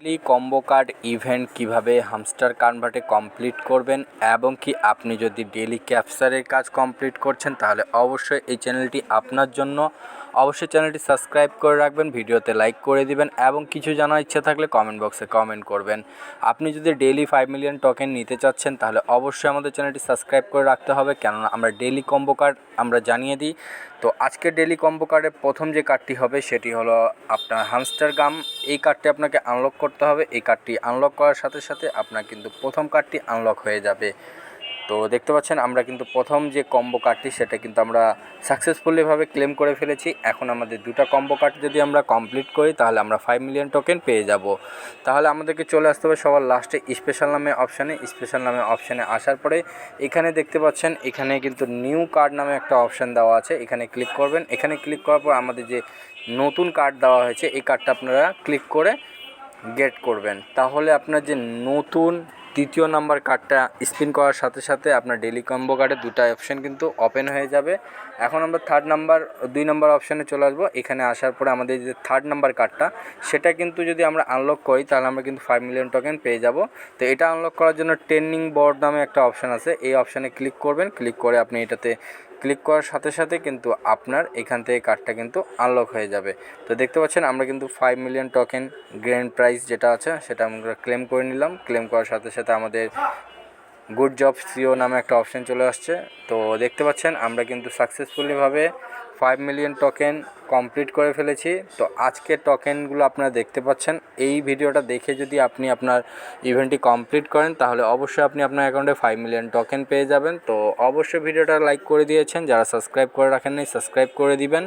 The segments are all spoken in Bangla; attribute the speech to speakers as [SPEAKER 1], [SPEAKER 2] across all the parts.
[SPEAKER 1] ডেইলি কম্বো কার্ড ইভেন্ট কিভাবে হামস্টার কনভার্টে কমপ্লিট করবেন এবং কি আপনি যদি ডেইলি ক্যাপচারের কাজ কমপ্লিট করছেন তাহলে অবশ্যই এই চ্যানেলটি আপনার জন্য। অবশ্যই চ্যানেলটি সাবস্ক্রাইব করে রাখবেন, ভিডিওতে লাইক করে দিবেন এবং কিছু জানার ইচ্ছা থাকলে কমেন্ট বক্সে কমেন্ট করবেন। আপনি যদি ডেইলি 5 মিলিয়ন টোকেন নিতে চাচ্ছেন তাহলে অবশ্যই আমাদের চ্যানেলটি সাবস্ক্রাইব করে রাখতে হবে, কেননা আমরা ডেইলি কম্বো কার্ড আমরা জানিয়ে দিই। তো আজকের ডেইলি কম্বো কার্ডের প্রথম যে কার্ডটি হবে সেটি হলো আপনার হামস্টার গাম। এই কার্ডটি আপনাকে আনলক করতে হবে। এই কার্ডটি আনলক করার সাথে সাথে আপনার কিন্তু প্রথম কার্ডটি আনলক হয়ে যাবে। তো দেখতে পাচ্ছেন আমরা কিন্তু প্রথম যে কম্বো কার্ডটি সেটা কিন্তু আমরা সাকসেসফুলিভাবে ক্লেম করে ফেলেছি। এখন আমাদের দুটো কম্বো কার্ড যদি আমরা কমপ্লিট করি তাহলে আমরা 5 মিলিয়ন টোকেন পেয়ে যাব। তাহলে আমাদেরকে চলে আসতে হবে সবার লাস্টে স্পেশাল নামে অপশানে আসার পরে এখানে দেখতে পাচ্ছেন এখানে কিন্তু নিউ কার্ড নামে একটা অপশান দেওয়া আছে, এখানে ক্লিক করবেন। এখানে ক্লিক করার পর আমাদের যে নতুন কার্ড দেওয়া হয়েছে এই কার্ডটা আপনারা ক্লিক করে গেট করবেন। তাহলে আপনার যে নতুন তৃতীয় নাম্বার কার্ডটা স্পিন করার সাথে সাথে আপনার ডেইলি কম্বো কার্ডের দুটো অপশান কিন্তু ওপেন হয়ে যাবে। এখন আমরা দুই নাম্বার অপশানে চলে আসবো। এখানে আসার পরে আমাদের যে থার্ড নাম্বার কার্ডটা সেটা কিন্তু যদি আমরা আনলক করি তাহলে আমরা কিন্তু 5 মিলিয়ন টোকেন পেয়ে যাব। তো এটা আনলক করার জন্য ট্রেন্ডিং বোর্ড নামে একটা অপশান আছে, এই অপশানে ক্লিক করবেন। ক্লিক করে আপনি এটাতে ক্লিক করার সাথে সাথে কিন্তু আপনার এখান থেকে কার্ডটা কিন্তু আনলক হয়ে যাবে। তো দেখতে পাচ্ছেন আমরা কিন্তু 5 মিলিয়ন টোকেন গ্র্যান্ড প্রাইজ যেটা আছে সেটা আমরা ক্লেম করে নিলাম। ক্লেম করার সাথে সাথে আমাদের গুড জব সিও নামে একটা অপশান চলে আসছে। তো দেখতে পাচ্ছেন আমরা কিন্তু সাকসেসফুলিভাবে 5 মিলিয়ন টোকেন কমপ্লিট করে ফেলেছি। তো আজকের টোকেনগুলো আপনারা দেখতে পাচ্ছেন। এই ভিডিওটা দেখে যদি আপনি আপনার ইভেন্টটি কমপ্লিট করেন তাহলে অবশ্যই আপনি আপনার অ্যাকাউন্টে 5 মিলিয়ন টোকেন পেয়ে যাবেন। তো অবশ্যই ভিডিওটা লাইক করে দিয়েছেন, যারা সাবস্ক্রাইব করে রাখেন নাই সাবস্ক্রাইব করে দিবেন।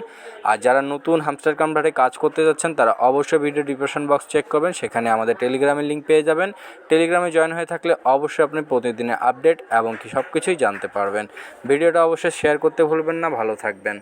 [SPEAKER 1] আর যারা নতুন হামস্টার কনভার্টে কাজ করতে যাচ্ছেন তারা অবশ্যই ভিডিও ডিসক্রিপশন বক্স চেক করবেন, সেখানে আমাদের টেলিগ্রামের লিঙ্ক পেয়ে যাবেন। টেলিগ্রামে জয়েন হয়ে থাকলে অবশ্যই আপনি প্রতিদিনের আপডেট এবং কি সব কিছুই জানতে পারবেন। ভিডিওটা অবশ্যই শেয়ার করতে ভুলবেন না। ভালো থাকবেন।